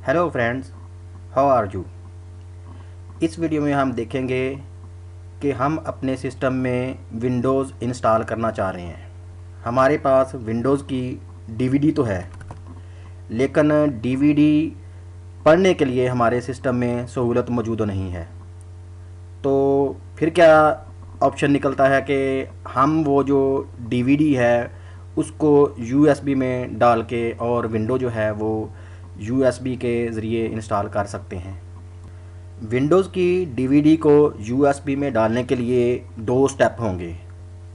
Hello friends, how are you. इस video में हम देखेंगे कि हम अपने सिस्टम में विंडोज़ इंस्टॉल करना चाह रहे हैं। हमारे पास विंडोज़ की डीवीडी तो है, लेकिन डीवीडी पढ़ने के लिए हमारे सिस्टम में सहूलत मौजूद नहीं है। तो फिर क्या ऑप्शन निकलता है कि हम वो जो डीवीडी है उसको यूएसबी में डाल के और विंडो जो है वो यूएसबी के ज़रिए इंस्टॉल कर सकते हैं। विंडोज़ की डीवीडी को यूएसबी में डालने के लिए दो स्टेप होंगे।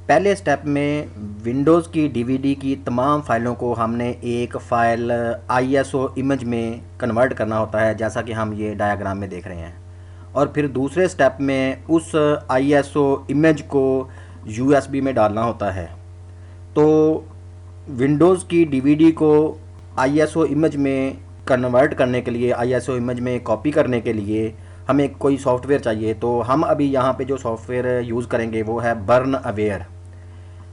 पहले स्टेप में विंडोज़ की डीवीडी की तमाम फाइलों को हमने एक फ़ाइल आईएसओ इमेज में कन्वर्ट करना होता है, जैसा कि हम ये डायग्राम में देख रहे हैं। और फिर दूसरे स्टेप में उस आईएसओ इमेज को यूएसबी में डालना होता है। तो विंडोज़ की डीवीडी को आईएसओ इमेज में कन्वर्ट करने के लिए, आईएसओ इमेज में कॉपी करने के लिए हमें कोई सॉफ्टवेयर चाहिए। तो हम अभी यहाँ पे जो सॉफ्टवेयर यूज़ करेंगे वो है बर्न अवेयर।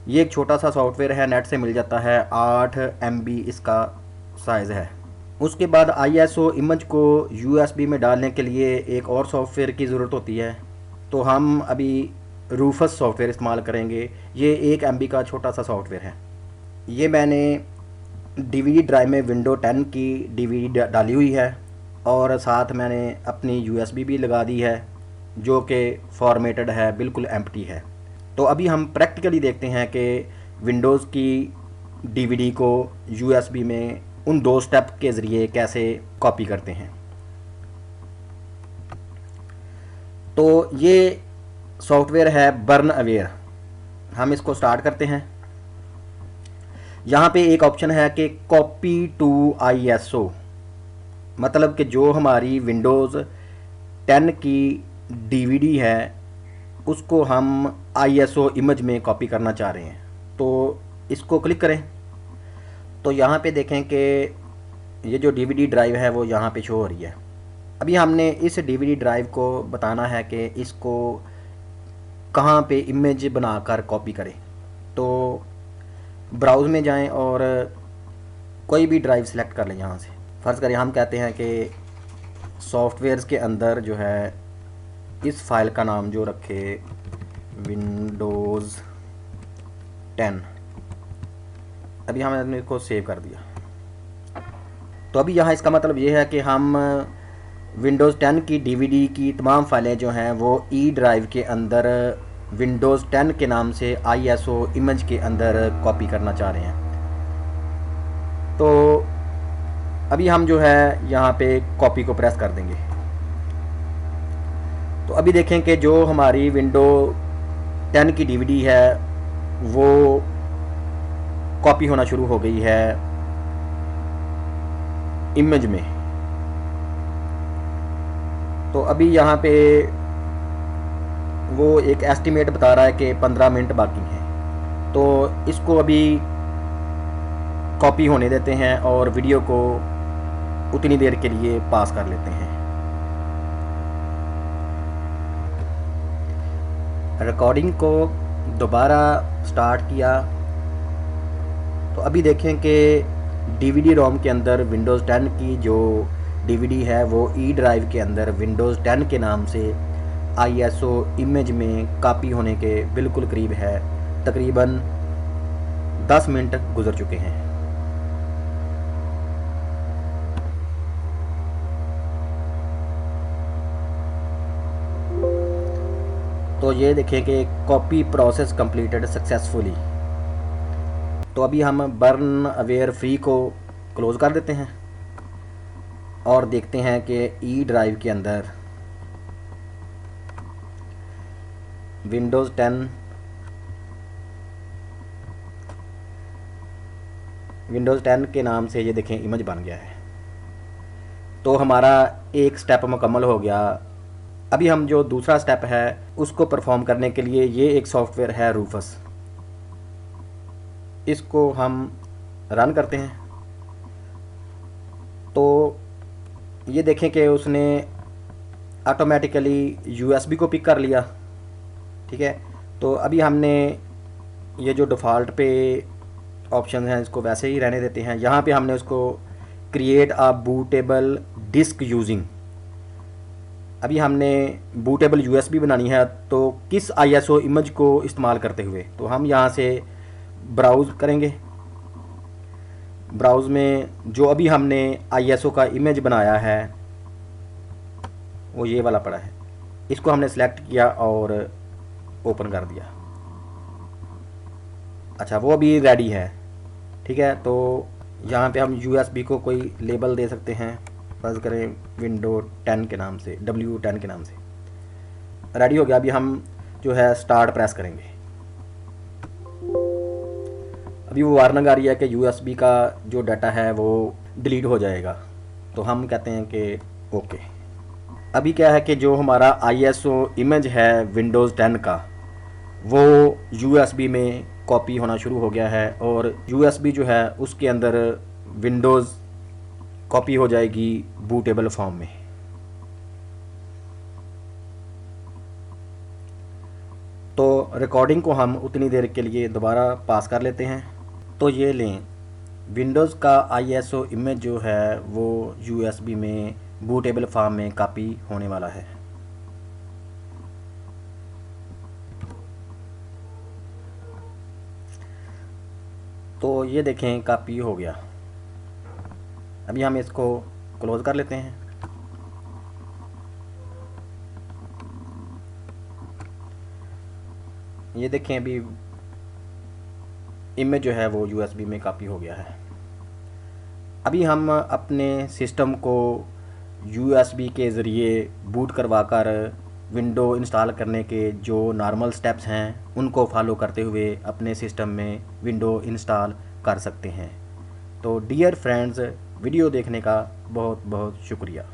ये एक छोटा सा सॉफ्टवेयर है, नेट से मिल जाता है, 8 MB इसका साइज़ है। उसके बाद आईएसओ इमेज को यूएसबी में डालने के लिए एक और सॉफ्टवेयर की ज़रूरत होती है। तो हम अभी रूफस सॉफ्टवेयर इस्तेमाल करेंगे। ये 1 MB का छोटा सा सॉफ्टवेयर है। ये मैंने डीवीडी ड्राइव में विंडो 10 की डीवीडी डाली हुई है और साथ मैंने अपनी यूएसबी भी लगा दी है, जो कि फॉर्मेटेड है, बिल्कुल एम्प्टी है। तो अभी हम प्रैक्टिकली देखते हैं कि विंडोज़ की डीवीडी को यूएसबी में उन दो स्टेप के ज़रिए कैसे कॉपी करते हैं। तो ये सॉफ्टवेयर है बर्न अवेयर। हम इसको स्टार्ट करते हैं। यहाँ पे एक ऑप्शन है कि कॉपी टू आईएसओ, मतलब कि जो हमारी विंडोज़ 10 की डीवीडी है उसको हम आईएसओ इमेज में कॉपी करना चाह रहे हैं। तो इसको क्लिक करें तो यहाँ पे देखें कि ये जो डीवीडी ड्राइव है वो यहाँ पे शो हो रही है। अभी हमने इस डीवीडी ड्राइव को बताना है कि इसको कहाँ पे इमेज बनाकर कॉपी करें। तो ब्राउज़ में जाएं और कोई भी ड्राइव सेलेक्ट कर लें। यहाँ से फ़र्ज़ करें हम कहते हैं कि सॉफ्टवेयर्स के अंदर जो है इस फाइल का नाम जो रखे विंडोज़ 10। अभी हमने इसको सेव कर दिया। तो अभी यहाँ इसका मतलब ये है कि हम विंडोज़ 10 की डीवीडी की तमाम फाइलें जो हैं वो ई ड्राइव के अंदर विंडोज़ 10 के नाम से आईएसओ इमेज के अंदर कॉपी करना चाह रहे हैं। तो अभी हम जो है यहाँ पे कॉपी को प्रेस कर देंगे। तो अभी देखें कि जो हमारी विंडो 10 की डीवीडी है वो कॉपी होना शुरू हो गई है इमेज में। तो अभी यहाँ पे वो एक एस्टिमेट बता रहा है कि 15 मिनट बाकी हैं। तो इसको अभी कॉपी होने देते हैं और वीडियो को उतनी देर के लिए पास कर लेते हैं। रिकॉर्डिंग को दोबारा स्टार्ट किया तो अभी देखें कि डीवीडी रोम के अंदर विंडोज़ 10 की जो डीवीडी है वो ई ड्राइव के अंदर विंडोज़ 10 के नाम से आईएसओ इमेज में कॉपी होने के बिल्कुल करीब है। तकरीबन 10 मिनट गुजर चुके हैं। तो ये देखें कि कॉपी प्रोसेस कंप्लीटेड सक्सेसफुली। तो अभी हम बर्न अवेयर फ्री को क्लोज़ कर देते हैं और देखते हैं कि ई ड्राइव के अंदर विंडोज़ 10 के नाम से ये देखें इमेज बन गया है। तो हमारा एक स्टेप मुकम्मल हो गया। अभी हम जो दूसरा स्टेप है उसको परफॉर्म करने के लिए ये एक सॉफ्टवेयर है रूफस। इसको हम रन करते हैं तो ये देखें कि उसने ऑटोमेटिकली यूएसबी को पिक कर लिया। ठीक है, तो अभी हमने ये जो डिफ़ॉल्ट पे ऑप्शन हैं इसको वैसे ही रहने देते हैं। यहाँ पे हमने उसको create a bootable disk using. अभी हमने बूटेबल यूएसबी बनानी है, तो किस आईएसओ इमेज को इस्तेमाल करते हुए, तो हम यहाँ से ब्राउज़ करेंगे। ब्राउज़ में जो अभी हमने आईएसओ का इमेज बनाया है वो ये वाला पड़ा है, इसको हमने सेलेक्ट किया और ओपन कर दिया। अच्छा, वो अभी रेडी है, ठीक है। तो यहाँ पे हम यूएसबी को कोई लेबल दे सकते हैं, फर्ज करें विंडो 10 के नाम से, W10 के नाम से। रेडी हो गया। अभी हम जो है स्टार्ट प्रेस करेंगे। अभी वो वार्निंग आ रही है कि यूएसबी का जो डाटा है वो डिलीट हो जाएगा, तो हम कहते हैं कि ओके। अभी क्या है कि जो हमारा आईएसओ इमेज है विंडोज़ 10 का, वो यूएसबी में कॉपी होना शुरू हो गया है, और यूएसबी जो है उसके अंदर विंडोज़ कॉपी हो जाएगी बूटेबल फॉर्म में। तो रिकॉर्डिंग को हम उतनी देर के लिए दोबारा पास कर लेते हैं। तो ये लें, विंडोज़ का आईएसओ इमेज जो है वो यूएसबी में बूटेबल फॉर्म में कॉपी होने वाला है। तो ये देखें कॉपी हो गया। अभी हम इसको क्लोज़ कर लेते हैं। ये देखें अभी इमेज जो है वो यूएसबी में कॉपी हो गया है। अभी हम अपने सिस्टम को यूएसबी के ज़रिए बूट करवाकर विंडो इंस्टॉल करने के जो नॉर्मल स्टेप्स हैं उनको फॉलो करते हुए अपने सिस्टम में विंडो इंस्टॉल कर सकते हैं। तो डियर फ्रेंड्स, वीडियो देखने का बहुत बहुत शुक्रिया।